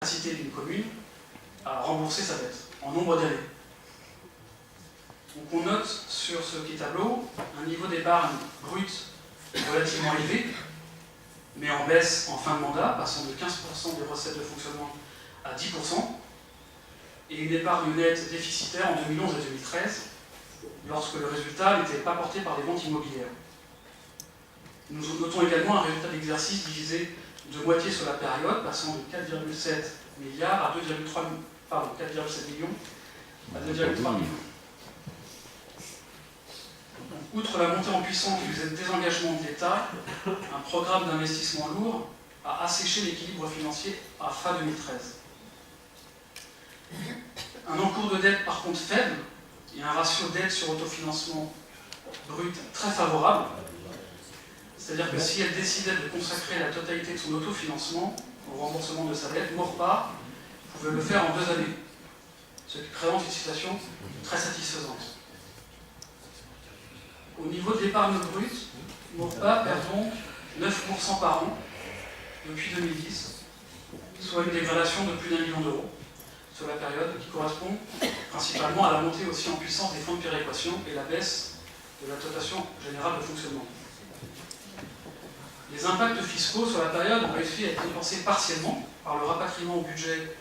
capacité d'une commune à rembourser sa dette en nombre d'années. Donc on note sur ce petit tableau un niveau d'épargne brute relativement élevé, mais en baisse en fin de mandat, passant de 15% des recettes de fonctionnement à 10%, et une épargne nette déficitaire en 2011 et 2013, lorsque le résultat n'était pas porté par les ventes immobilières. Nous notons également un résultat d'exercice divisé de moitié sur la période, passant de 4,7 milliards à 4,7 millions à 2,3 millions. Donc, outre la montée en puissance du désengagement de l'État, un programme d'investissement lourd a asséché l'équilibre financier à fin 2013. Un encours de dette par contre faible et un ratio dette sur autofinancement brut très favorable. C'est-à-dire que si elle décidait de consacrer la totalité de son autofinancement au remboursement de sa dette, Maurepas pouvait le faire en 2 années, ce qui présente une situation très satisfaisante. Au niveau de l'épargne brute, Maurepas perd donc 9% par an depuis 2010, soit une dégradation de plus d'1 million d'euros sur la période, qui correspond principalement à la montée aussi en puissance des fonds de péréquation et la baisse de la dotation générale de fonctionnement. Les impacts fiscaux sur la période ont réussi à être compensés partiellement par le rapatriement au budget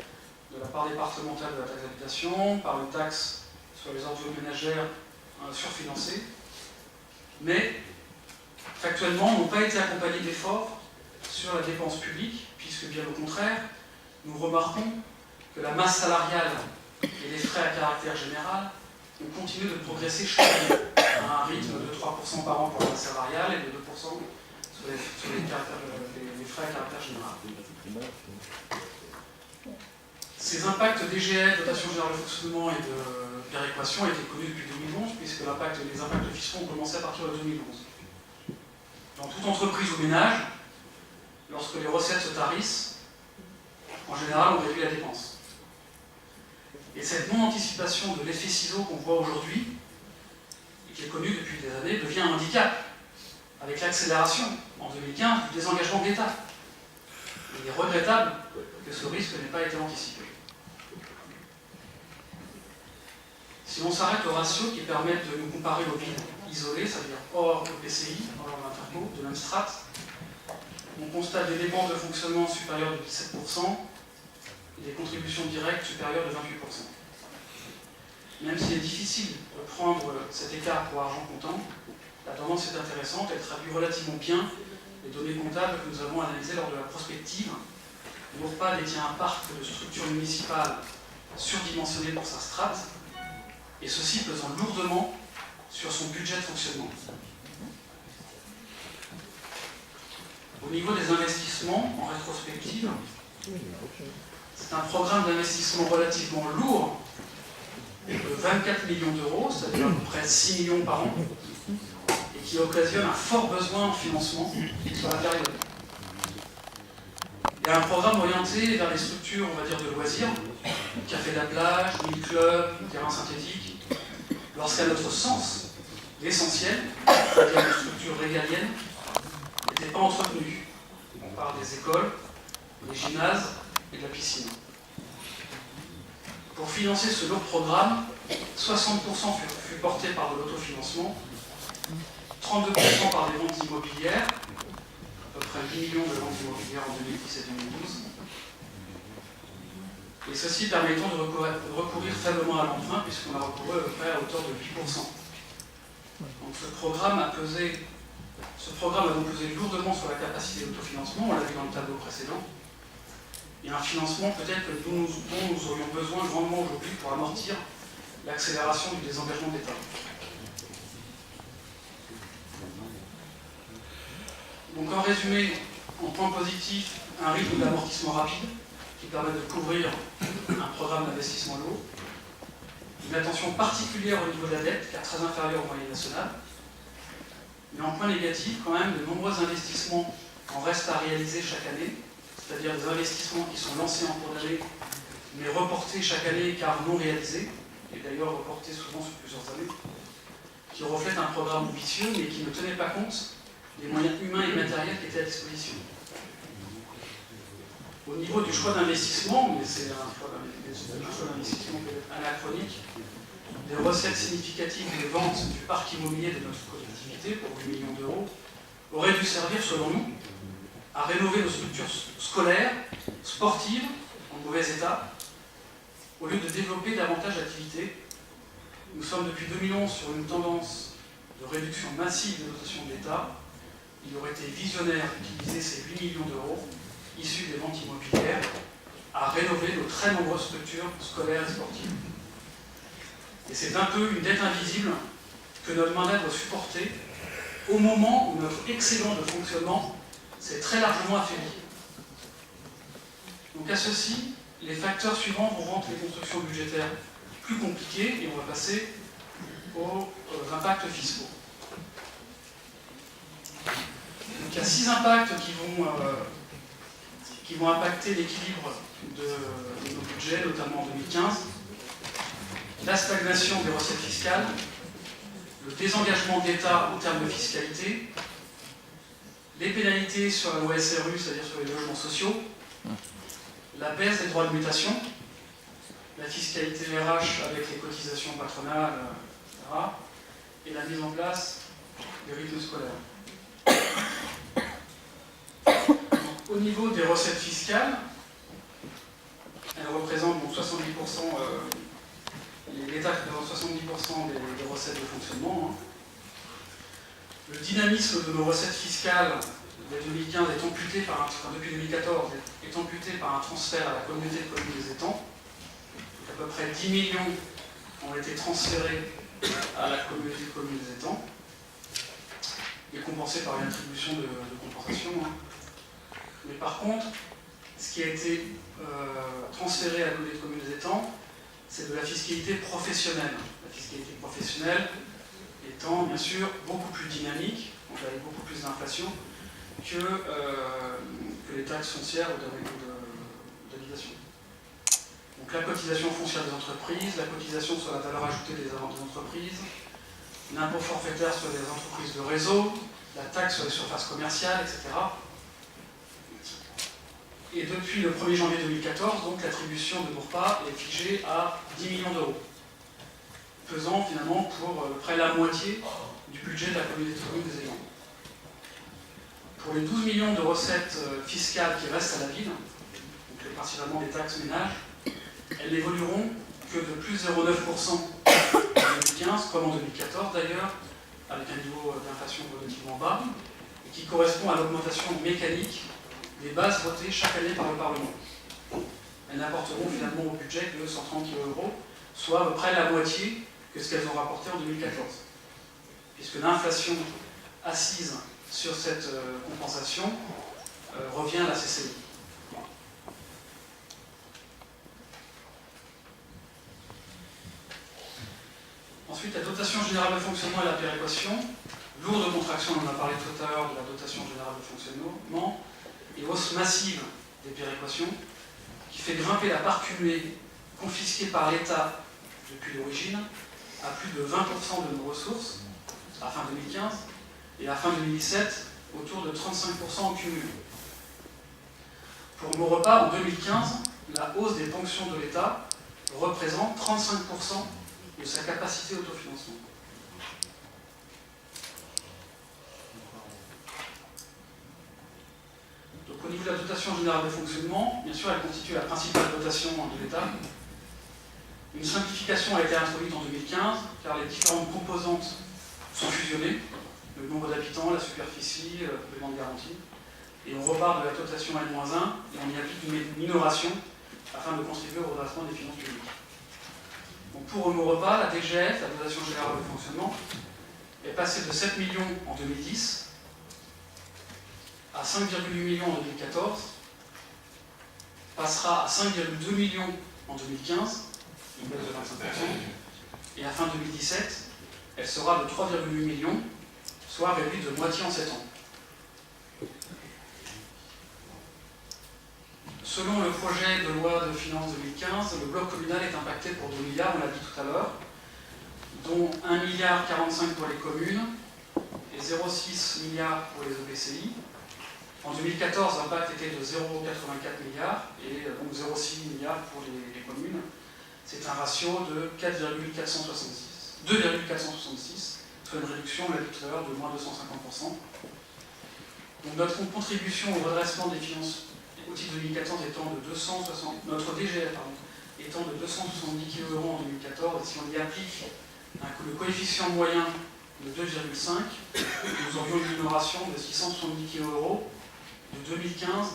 de la part départementale de la taxe d'habitation, par une taxe sur les ordures ménagères surfinancées, mais factuellement n'ont pas été accompagnés d'efforts sur la dépense publique, puisque bien au contraire, nous remarquons que la masse salariale et les frais à caractère général ont continué de progresser chaque année à un rythme de 3% par an pour la masse salariale et de 2% sur les frais à caractère général. Ces impacts DGF, dotation générale de fonctionnement et de péréquation étaient connus depuis 2011, puisque les impacts fiscaux ont commencé à partir de 2011. Dans toute entreprise ou ménage, lorsque les recettes se tarissent, en général, on réduit la dépense. Et cette non-anticipation de l'effet ciseau qu'on voit aujourd'hui, et qui est connu depuis des années, devient un handicap, avec l'accélération, en 2015, du désengagement de l'État. Il est regrettable que ce risque n'ait pas été anticipé. Si l'on s'arrête aux ratios qui permettent de nous comparer aux villes isolées, c'est-à-dire hors EPCI, hors l'interco, de même strate, on constate des dépenses de fonctionnement supérieures de 17% et des contributions directes supérieures de 28%. Même s'il est difficile de prendre cet écart pour argent comptant, la tendance est intéressante, elle traduit relativement bien les données comptables que nous avons analysées lors de la prospective. Maurepas détient un parc de structures municipales surdimensionnées pour sa strate, et ceci pesant lourdement sur son budget de fonctionnement. Au niveau des investissements, en rétrospective, c'est un programme d'investissement relativement lourd de 24 millions d'euros, c'est-à-dire à peu près 6 millions par an, et qui occasionne un fort besoin en financement sur la période. Il y a un programme orienté vers les structures, on va dire, de loisirs, café de la plage, mini-club, terrain synthétique, lorsqu'à notre sens, l'essentiel, c'est-à-dire les structures régaliennes, n'était pas entretenu. On parle des écoles, des gymnases et de la piscine. Pour financer ce lourd programme, 60% fut porté par de l'autofinancement, 32% par des ventes immobilières, à peu près 10 millions de ventes immobilières en 2010 et 2012, et ceci permettant de recourir faiblement à l'emprunt, puisqu'on a recouru à peu près à hauteur de 8%. Donc ce programme a donc pesé lourdement sur la capacité d'autofinancement, on l'a vu dans le tableau précédent, et un financement peut-être dont nous aurions besoin grandement aujourd'hui pour amortir l'accélération du désengagement d'État. Donc en résumé, en point positif, un rythme d'amortissement rapide qui permet de couvrir un programme d'investissement lourd, une attention particulière au niveau de la dette, car très inférieure aux moyennes nationales, mais en point négatif, quand même, de nombreux investissements en restent à réaliser chaque année, c'est-à-dire des investissements qui sont lancés en cours d'année, mais reportés chaque année car non réalisés, et d'ailleurs reportés souvent sur plusieurs années, qui reflètent un programme ambitieux, mais qui ne tenait pas compte des moyens humains et matériels qui étaient à disposition. Au niveau du choix d'investissement, mais c'est un choix d'investissement peut-être anachronique, des recettes significatives des ventes du parc immobilier de notre collectivité, pour 8 millions d'euros, auraient dû servir, selon nous, à rénover nos structures scolaires, sportives, en mauvais état, au lieu de développer davantage d'activités. Nous sommes depuis 2011 sur une tendance de réduction massive des dotations de l'État. Il aurait été visionnaire d'utiliser ces 8 millions d'euros issus des ventes immobilières à rénover nos très nombreuses structures scolaires et sportives. Et c'est un peu une dette invisible que notre mandat doit supporter au moment où notre excellent de fonctionnement s'est très largement affaibli. Donc à ceci, les facteurs suivants vont rendre les constructions budgétaires plus compliquées et on va passer aux impacts fiscaux. Donc il y a 6 impacts qui vont impacter l'équilibre de nos budgets, notamment en 2015. La stagnation des recettes fiscales, le désengagement de l'État en termes de fiscalité, les pénalités sur la loi SRU, c'est-à-dire sur les logements sociaux, la baisse des droits de mutation, la fiscalité RH avec les cotisations patronales, etc., et la mise en place des rythmes scolaires. Au niveau des recettes fiscales, elles représentent donc 70%, l'État représente 70% des recettes de fonctionnement. Le dynamisme de nos recettes fiscales dès 2015 est amputé depuis 2014 est amputé par un transfert à la communauté de communes des étangs. Donc à peu près 10 millions ont été transférés à la communauté de communes des étangs et compensés par une attribution de compensation. Mais par contre, ce qui a été transféré à la communauté de communes des étangs, c'est de la fiscalité professionnelle. La fiscalité professionnelle étant bien sûr beaucoup plus dynamique, donc avec beaucoup plus d'inflation, que les taxes foncières ou d'habitation. Donc la cotisation foncière des entreprises, la cotisation sur la valeur ajoutée des entreprises, l'impôt forfaitaire sur les entreprises de réseau, la taxe sur les surfaces commerciales, etc. Et depuis le 1er janvier 2014, donc l'attribution de Bourpas est figée à 10 millions d'euros, pesant finalement pour près la moitié du budget de la communauté de communes des étangs. Pour les 12 millions de recettes fiscales qui restent à la ville, donc principalement des taxes ménages, elles n'évolueront que de plus 0,9% en 2015, comme en 2014 d'ailleurs, avec un niveau d'inflation relativement bas, et qui correspond à l'augmentation mécanique des bases votées chaque année par le Parlement. Elles n'apporteront finalement au budget que 130 €, soit à peu près la moitié que ce qu'elles ont rapporté en 2014. Puisque l'inflation assise sur cette compensation revient à la CCI. Ensuite, la dotation générale de fonctionnement et la péréquation. Lourde contraction, on en a parlé tout à l'heure de la dotation générale de fonctionnement, et hausse massive des péréquations, qui fait grimper la part cumulée confisquée par l'État depuis l'origine à plus de 20% de nos ressources à fin 2015 et à fin 2017 autour de 35% en cumul. Pour Maurepas, en 2015, la hausse des ponctions de l'État représente 35% de sa capacité d'autofinancement. Donc au niveau de la dotation générale de fonctionnement, bien sûr, elle constitue la principale dotation de l'État. Une simplification a été introduite en 2015, car les différentes composantes sont fusionnées, le nombre d'habitants, la superficie, le complément de garantie, et on repart de la dotation N-1 et on y applique une minoration afin de contribuer au redressement des finances publiques. Donc pour Maurepas, la DGF, la dotation générale de fonctionnement, est passée de 7 millions en 2010 à 5,8 millions en 2014, passera à 5,2 millions en 2015, une baisse de 25%, et à fin 2017, elle sera de 3,8 millions, soit réduite de moitié en 7 ans. Selon le projet de loi de finances 2015, le bloc communal est impacté pour 2 milliards, on l'a dit tout à l'heure, dont 1,45 milliard pour les communes et 0,6 milliard pour les EPCI. En 2014, l'impact était de 0,84 milliards et donc 0,6 milliards pour les communes. C'est un ratio de 2,466, soit une réduction, on l'a dit tout à l'heure, de moins 250%. Donc notre contribution au redressement des finances au titre 2014 étant de 260, notre DGF étant de 270 kg € en 2014, et si on y applique le coefficient moyen de 2,5, nous aurions une minoration de 670 kg € de 2015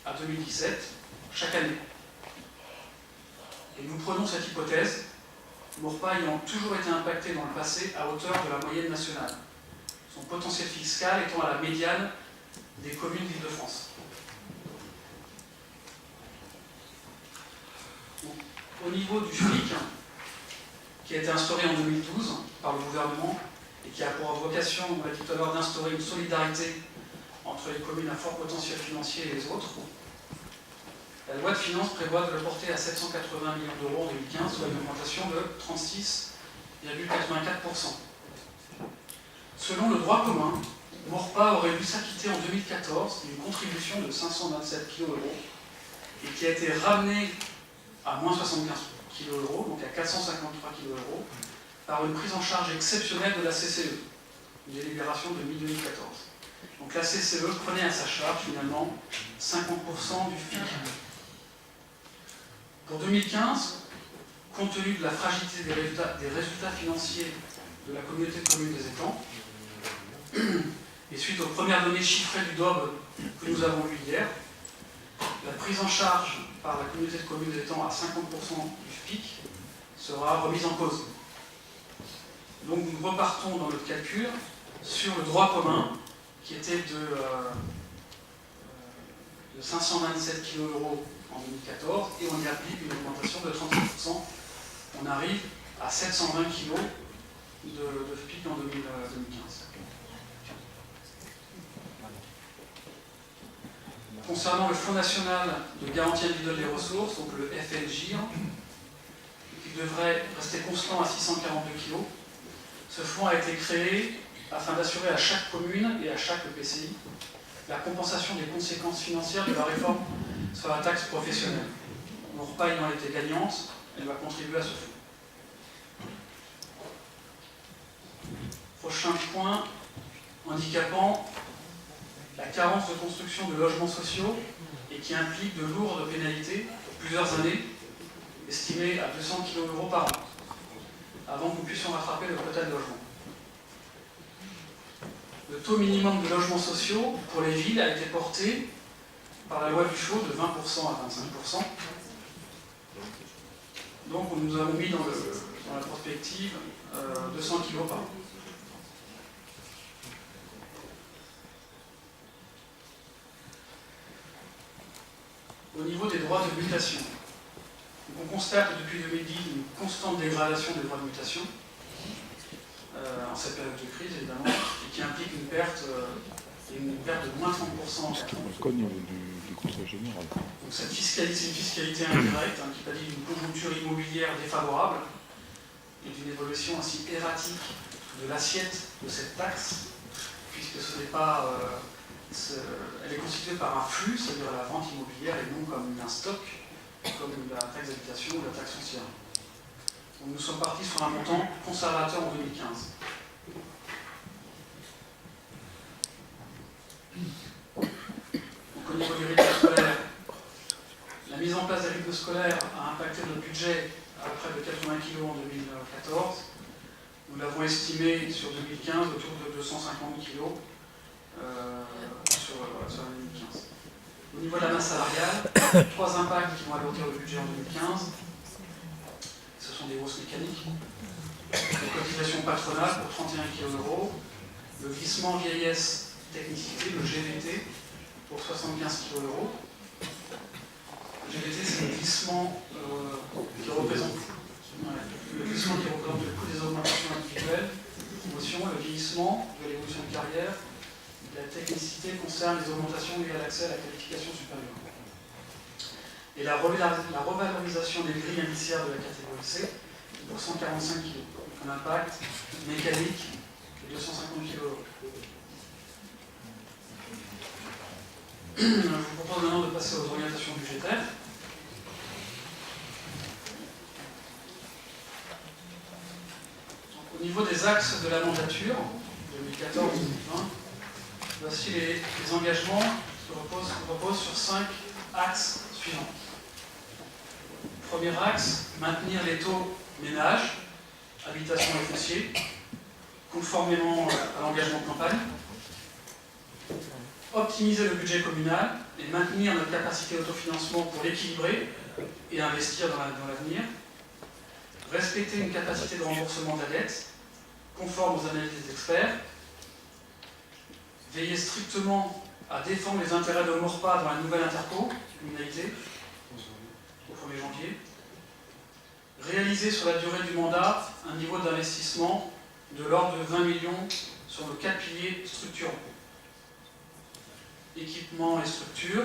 à 2017, chaque année. Et nous prenons cette hypothèse, Maurepas ayant toujours été impacté dans le passé à hauteur de la moyenne nationale, son potentiel fiscal étant à la médiane des communes d'Île-de-France. Au niveau du FPIC, qui a été instauré en 2012 par le gouvernement et qui a pour vocation, on l'a dit tout à l'heure, d'instaurer une solidarité entre les communes à fort potentiel financier et les autres, la loi de finances prévoit de le porter à 780 millions d'euros en 2015, soit une augmentation de 36,84%. Selon le droit commun, Maurepas aurait dû s'acquitter en 2014 d'une contribution de 527 kg € et qui a été ramenée à moins 75 kg €, donc à 453 kg €, par une prise en charge exceptionnelle de la CCE, une délibération de mi-2014. Donc la CCE prenait à sa charge finalement 50% du FPIC. Pour 2015, compte tenu de la fragilité des résultats financiers de la communauté de communes des Étangs, et suite aux premières données chiffrées du DOB que nous avons eues hier, la prise en charge par la communauté de communes des Étangs à 50% du FPIC sera remise en cause. Donc nous repartons dans notre calcul sur le droit commun qui était de 527 kg € en 2014 et on y applique une augmentation de 30%. On arrive à 720 kg de FPIC en 2015. Concernant le Fonds national de garantie individuelle des ressources, donc le FNGIR, qui devrait rester constant à 642 kg, ce fonds a été créé afin d'assurer à chaque commune et à chaque EPCI la compensation des conséquences financières de la réforme sur la taxe professionnelle. Maurepas ayant été gagnante, elle va contribuer à ce fonds. Prochain point, handicapant, la carence de construction de logements sociaux et qui implique de lourdes pénalités pour plusieurs années, estimées à 200 kg € par an, avant que nous puissions rattraper le quota de logement. Le taux minimum de logements sociaux pour les villes a été porté par la loi Buchot de 20% à 25%. Donc nous avons mis dans la prospective 200 kg par an. Au niveau des droits de mutation, on constate depuis 2010 une constante dégradation des droits de mutation, en cette période de crise évidemment, et qui implique une perte de moins 30% en 4 ans. Le code du Conseil général. Donc cette fiscalité, c'est une fiscalité indirecte qui pallie d'une conjoncture immobilière défavorable et d'une évolution ainsi erratique de l'assiette de cette taxe, puisque ce n'est pas... elle est constituée par un flux, c'est-à-dire la vente immobilière, et non comme un stock, comme la taxe d'habitation ou la taxe foncière. Donc nous sommes partis sur un montant conservateur en 2015. Donc, au niveau du rythme scolaire, la mise en place des rythmes scolaires a impacté notre budget à près de 80 kg en 2014. Nous l'avons estimé sur 2015 autour de 250 kg. Sur l'année 2015. Au niveau de la masse salariale, 3 impacts qui vont alourdir le budget en 2015. Ce sont des hausses mécaniques. Les cotisations patronales pour 31 kg €. Le glissement vieillesse technicité, le GVT, pour 75 kg €. Le GVT, c'est le glissement qui représente le coût des augmentations individuelles, promotion, le vieillissement de l'évolution de carrière. La technicité concerne les augmentations liées à l'accès à la qualification supérieure. Et la revalorisation des grilles indiciaires de la catégorie C pour 145 kg. Un impact mécanique de 250 kg. Je vous propose maintenant de passer aux orientations budgétaires. Donc, au niveau des axes de la mandature, 2014-2020, voici les engagements qui reposent sur 5 axes suivants. Premier axe, maintenir les taux ménages, habitation et foncier, conformément à l'engagement de campagne. Optimiser le budget communal et maintenir notre capacité d'autofinancement pour l'équilibrer et investir dans l'avenir. Respecter une capacité de remboursement de la dette, conforme aux analyses des experts. Veiller strictement à défendre les intérêts de Maurepas dans la nouvelle intercommunalité au 1er janvier. Réaliser sur la durée du mandat un niveau d'investissement de l'ordre de 20 millions sur nos 4 piliers structurants. Équipement et structure,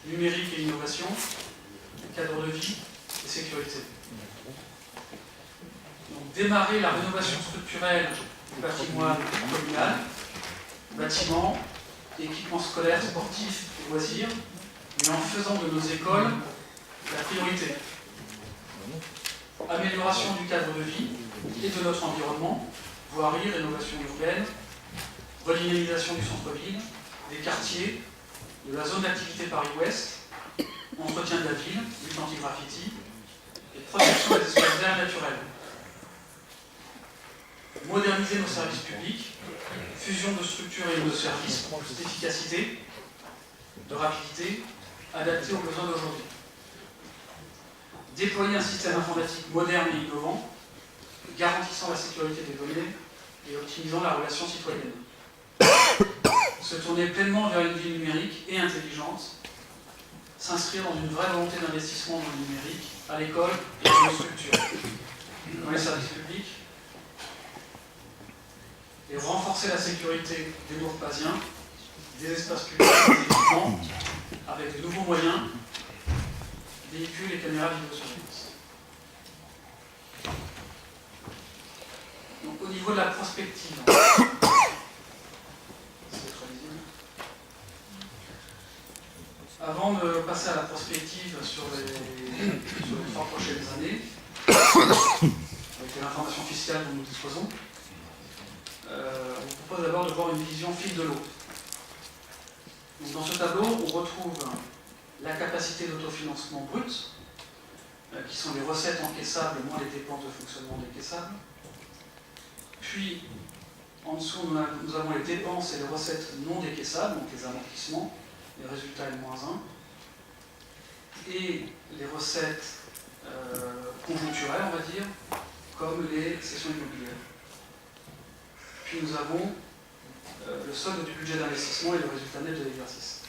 numérique et innovation, cadre de vie et sécurité. Donc, démarrer la rénovation structurelle du patrimoine communal, bâtiments, équipements scolaires, sportifs et loisirs, mais en faisant de nos écoles la priorité. Amélioration du cadre de vie et de notre environnement, voirie, rénovation urbaine, redynamisation du centre-ville, des quartiers, de la zone d'activité Paris-Ouest, entretien de la ville, lutte anti-graffiti et protection des espaces verts naturels. Moderniser nos services publics, fusion de structures et de services, plus d'efficacité, de rapidité, adapté aux besoins d'aujourd'hui. Déployer un système informatique moderne et innovant, garantissant la sécurité des données et optimisant la relation citoyenne. Se tourner pleinement vers une vie numérique et intelligente, s'inscrire dans une vraie volonté d'investissement dans le numérique, à l'école et dans nos structures, dans les services publics, et renforcer la sécurité des Maurepaziens, des espaces publics et des équipements, avec de nouveaux moyens, véhicules et caméras de vidéosurveillance. Donc au niveau de la prospective, avant de passer à la prospective sur les 3 prochaines années, avec l'information fiscale dont nous disposons, on vous propose d'abord de voir une vision fil de l'eau. Dans ce tableau, on retrouve la capacité d'autofinancement brut, qui sont les recettes encaissables moins les dépenses de fonctionnement décaissables. Puis, en dessous, nous avons les dépenses et les recettes non décaissables, donc les amortissements, les résultats N-1, et les recettes conjoncturelles, on va dire, comme les cessions immobilières. Puis nous avons le solde du budget d'investissement et le résultat net de l'exercice.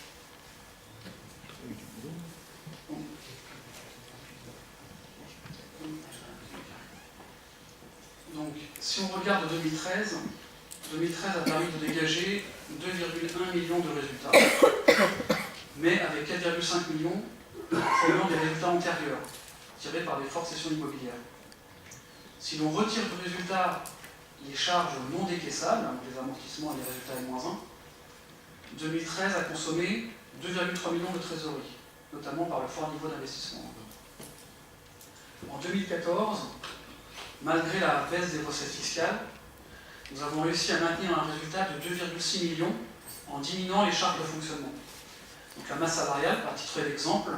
Donc, si on regarde 2013, 2013 a permis de dégager 2,1 millions de résultats, mais avec 4,5 millions provenant des résultats antérieurs, tirés par des fortes cessions immobilières. Si l'on retire du résultat les charges non décaissables, les amortissements et les résultats N-1, 2013 a consommé 2,3 millions de trésorerie, notamment par le fort niveau d'investissement. En 2014, malgré la baisse des recettes fiscales, nous avons réussi à maintenir un résultat de 2,6 millions en diminuant les charges de fonctionnement. Donc la masse salariale, à titre d'exemple,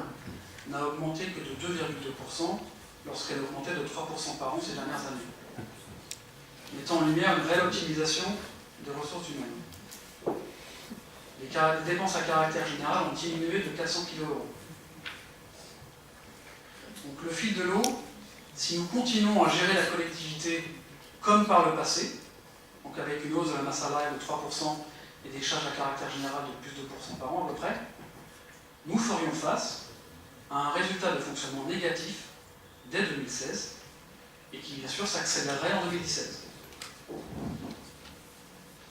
n'a augmenté que de 2,2% lorsqu'elle augmentait de 3% par an ces dernières années, mettant en lumière une réelle optimisation des ressources humaines. Les dépenses à caractère général ont diminué de 400 kg €. Donc le fil de l'eau, si nous continuons à gérer la collectivité comme par le passé, donc avec une hausse de la masse salariale de 3% et des charges à caractère général de plus de 2% par an à peu près, nous ferions face à un résultat de fonctionnement négatif dès 2016 et qui bien sûr s'accélérerait en 2017.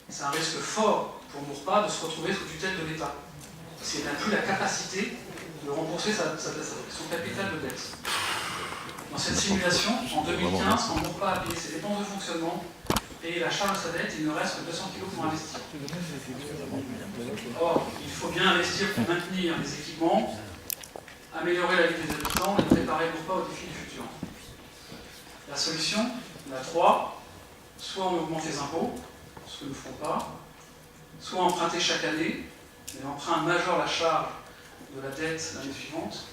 C'est un risque fort pour Maurepas de se retrouver sous tutelle de l'État, s'il n'a plus la capacité de rembourser son capital de dette. Dans cette simulation, en 2015, quand Maurepas a payé ses dépenses de fonctionnement payer la charge de sa dette, il ne reste que 200 kg pour investir. Or, il faut bien investir pour maintenir les équipements, améliorer la vie des habitants et préparer pour pas aux défis du futur. La solution, la 3, soit on augmente les impôts, ce que nous ne ferons pas, soit emprunter chaque année, mais l'emprunt majeur la charge de la dette l'année suivante,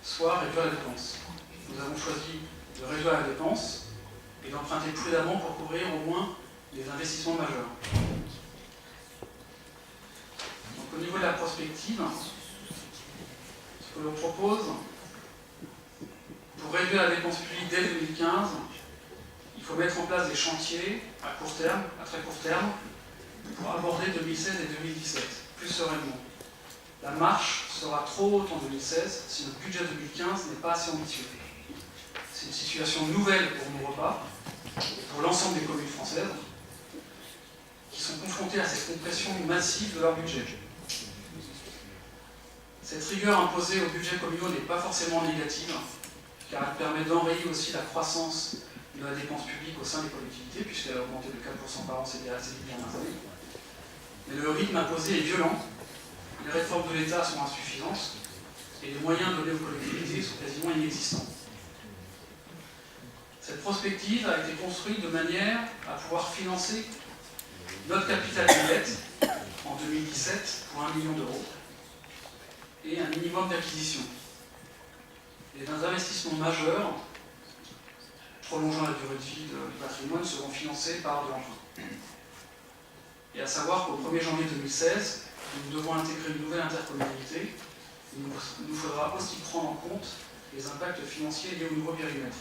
soit réduire la dépense. Nous avons choisi de réduire la dépense et d'emprunter prudemment pour couvrir au moins les investissements majeurs. Donc, au niveau de la prospective, ce que l'on propose, pour réduire la dépense publique dès 2015, il faut mettre en place des chantiers à court terme, à très court terme, pour aborder 2016 et 2017 plus sereinement. La marche sera trop haute en 2016 si le budget 2015 n'est pas assez ambitieux. C'est une situation nouvelle pour nos repas, pour l'ensemble des communes françaises, qui sont confrontées à cette compression massive de leur budget. Cette rigueur imposée aux budgets communaux n'est pas forcément négative, car elle permet d'enrayer aussi la croissance de la dépense publique au sein des collectivités, puisqu'elle a augmenté de 4% par an ces dernières années. Mais le rythme imposé est violent, les réformes de l'État sont insuffisantes, et les moyens donnés aux collectivités sont quasiment inexistants. Cette prospective a été construite de manière à pouvoir financer notre capital de dette en 2017 pour 1 million d'euros et un minimum d'acquisition. Les investissements majeurs prolongeant la durée de vie du patrimoine seront financés par de l'emprunt. Et à savoir qu'au 1er janvier 2016, nous devons intégrer une nouvelle intercommunalité. Il nous faudra aussi prendre en compte les impacts financiers liés au nouveau périmètre.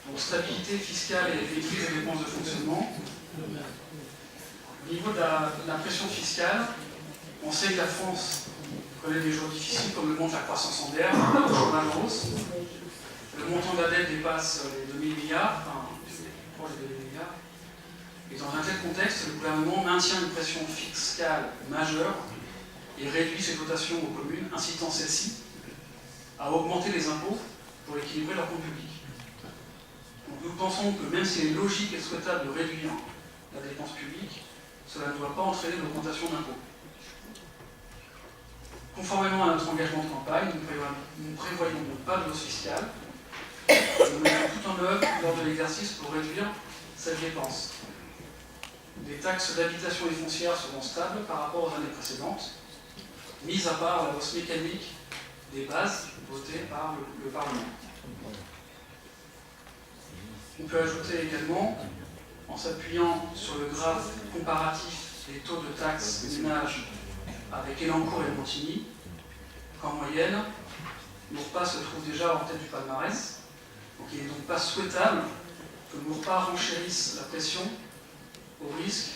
Donc, stabilité fiscale et maîtrise des dépenses de fonctionnement. Au niveau de la pression fiscale, on sait que la France connaît des jours difficiles, comme le montre la croissance en l'air, le chômage en hausse. Le montant de la dette dépasse les 2000 milliards, enfin, proche des 2000 milliards. Et dans un tel contexte, le gouvernement maintient une pression fiscale majeure et réduit ses dotations aux communes, incitant celles-ci à augmenter les impôts pour équilibrer leur compte public. Donc nous pensons que même s'il est logique et souhaitable de réduire la dépense publique, cela ne doit pas entraîner l'augmentation d'impôts. Conformément à notre engagement de campagne, nous ne prévoyons donc pas de hausse fiscale. Nous mettons tout en œuvre lors de l'exercice pour réduire cette dépense. Les taxes d'habitation et foncière seront stables par rapport aux années précédentes, mis à part la hausse mécanique des bases votées par le Parlement. On peut ajouter également, en s'appuyant sur le graphe comparatif des taux de taxes ménages avec Elancourt et Montigny, qu'en moyenne, Maurepas se trouve déjà en tête du palmarès. Donc il n'est donc pas souhaitable que Maurepas renchérisse la pression au risque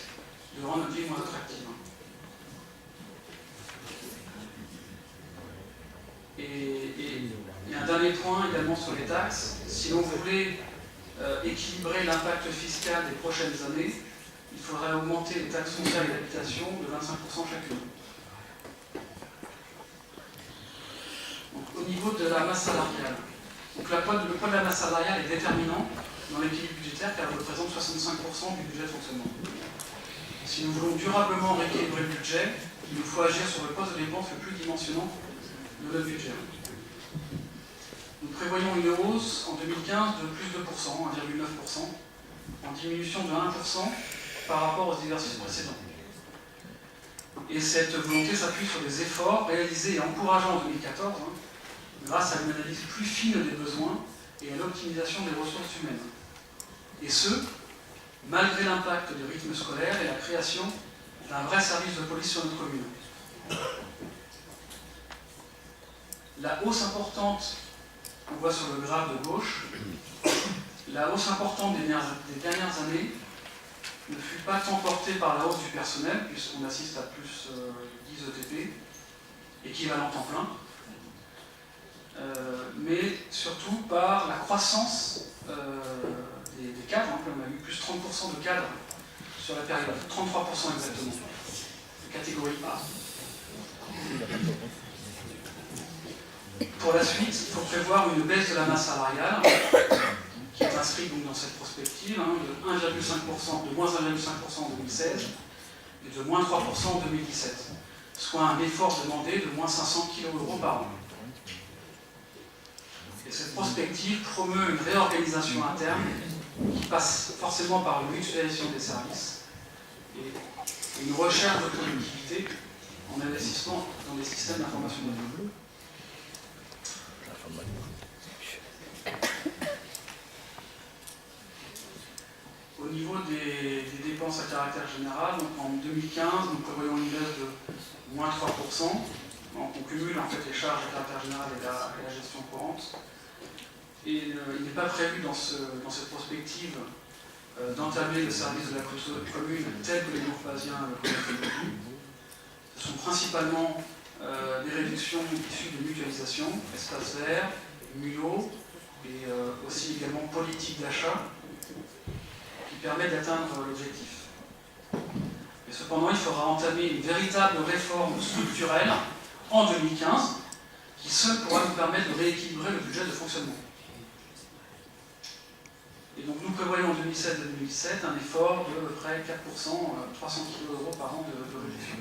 de rendre notre ville moins attractive. Et un dernier point également sur les taxes. Si l'on voulait équilibrer l'impact fiscal des prochaines années, il faudrait augmenter les taxes foncières et d'habitation de 25% chacune. Donc, au niveau de la masse salariale, donc, le poids de la masse salariale est déterminant dans l'équilibre budgétaire car elle représente 65% du budget de fonctionnement. Si nous voulons durablement rééquilibrer le budget, il nous faut agir sur le poste de dépense le plus dimensionnant de notre budget. Nous prévoyons une hausse en 2015 de plus de 1,9%, en diminution de 1% par rapport aux exercices précédents. Et cette volonté s'appuie sur des efforts réalisés et encouragés en 2014, grâce à une analyse plus fine des besoins et à l'optimisation des ressources humaines. Et ce, malgré l'impact du rythme scolaire et la création d'un vrai service de police sur notre commune. La hausse importante, on voit sur le graphe de gauche, la hausse importante des dernières années ne fut pas tant portée par la hausse du personnel, puisqu'on assiste à plus 10 ETP, équivalent temps plein, mais surtout par la croissance des cadres. On a eu plus 30% de cadres sur la période, 33% exactement, de catégorie A. Pour pour la suite, il faut prévoir une baisse de la masse salariale, qui est inscrite donc dans cette prospective, de moins 1,5% en 2016 et de moins 3% en 2017, soit un effort demandé de moins 500 kg par an. Et cette prospective promeut une réorganisation interne qui passe forcément par une mutualisation des services et une recherche de productivité en investissement dans des systèmes d'information de données. Au niveau des dépenses à caractère général, donc en 2015, nous prévoyons une baisse de moins 3%. Donc on cumule en fait les charges à caractère général et la gestion courante. Et il n'est pas prévu dans cette prospective d'entamer le service de la commune tel que les Mourpasiens le connaissent. Ce sont principalement des réductions issues de mutualisation, espace vert, mulot, et aussi également politique d'achat, qui permet d'atteindre l'objectif. Mais cependant, il faudra entamer une véritable réforme structurelle en 2015, qui seule pourra nous permettre de rééquilibrer le budget de fonctionnement. Et donc nous prévoyons en 2016 et 2017 un effort de à peu près 4%, 300 kg par an de réduction.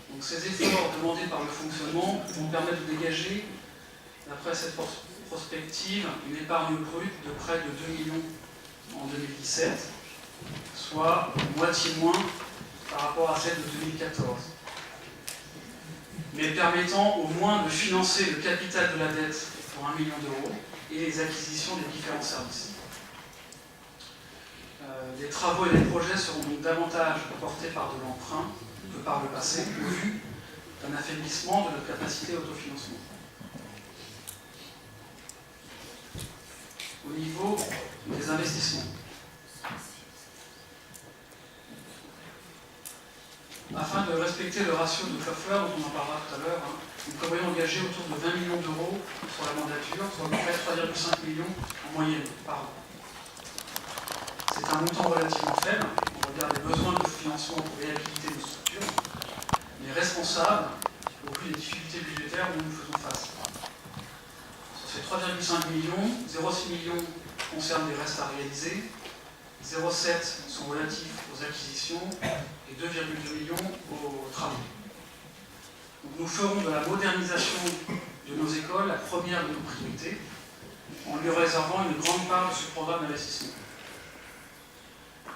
Donc ces efforts demandés par le fonctionnement vont permettre de dégager, d'après cette prospective, une épargne brute de près de 2 millions en 2017, soit moitié moins par rapport à celle de 2014, mais permettant au moins de financer le capital de la dette pour 1 million d'euros et les acquisitions des différents services. Les travaux et les projets seront donc davantage portés par de l'emprunt que par le passé, au vu d'un affaiblissement de notre capacité d'autofinancement. Au niveau des investissements. Afin de respecter le ratio de Pfeffer, dont on en parlera tout à l'heure, nous prévoyons engager autour de 20 millions d'euros sur la mandature, soit à peu près 3,5 millions en moyenne par an. C'est un montant relativement faible, on regarde les besoins de financement pour réhabiliter nos structures, mais responsable au vu des difficultés budgétaires dont nous faisons face. Sur ces 3,5 millions, 0,6 millions concernent des restes à réaliser, 0,7 sont relatifs aux acquisitions et 2,2 millions aux travaux. Donc nous ferons de la modernisation de nos écoles la première de nos priorités, en lui réservant une grande part de ce programme d'investissement.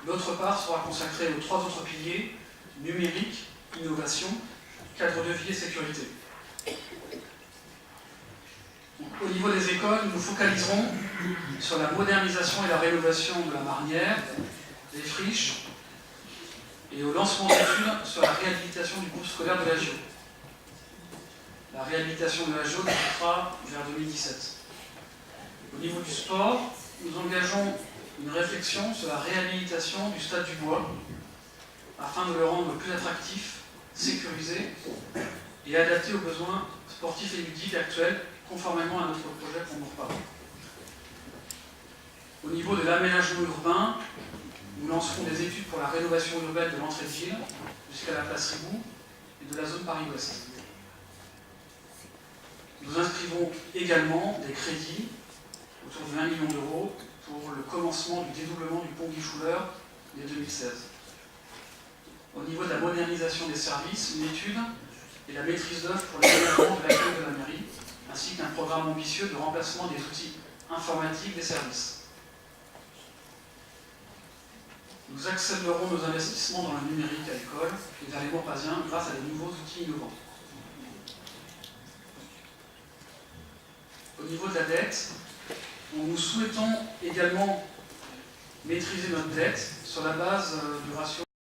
L'autre part sera consacrée aux 3 autres piliers, numérique, innovation, cadre de vie et sécurité. Donc, au niveau des écoles, nous nous focaliserons sur la modernisation et la rénovation de la marnière, des friches, et au lancement d'études sur la réhabilitation du groupe scolaire de la GIO. La réhabilitation de la GIO débutera vers 2017. Au niveau du sport, nous engageons une réflexion sur la réhabilitation du stade du Bois, afin de le rendre plus attractif, sécurisé et adapté aux besoins sportifs et ludiques actuels, conformément à notre projet qu'on nous reparle. Au niveau de l'aménagement urbain, nous lancerons des études pour la rénovation urbaine de l'entrée de ville jusqu'à la place Ribou et de la zone Paris-Ouest. Nous inscrivons également des crédits autour de 20 millions d'euros pour le commencement du dédoublement du pont Guichouleur dès 2016. Au niveau de la modernisation des services, une étude et la maîtrise d'œuvre pour l'aménagement de l'accueil de la mairie, ainsi qu'un programme ambitieux de remplacement des outils informatiques des services. Nous accélérons nos investissements dans le numérique à l'école et vers les Mourpasiens grâce à de nouveaux outils innovants. Au niveau de la dette, nous souhaitons également maîtriser notre dette sur la base du ratio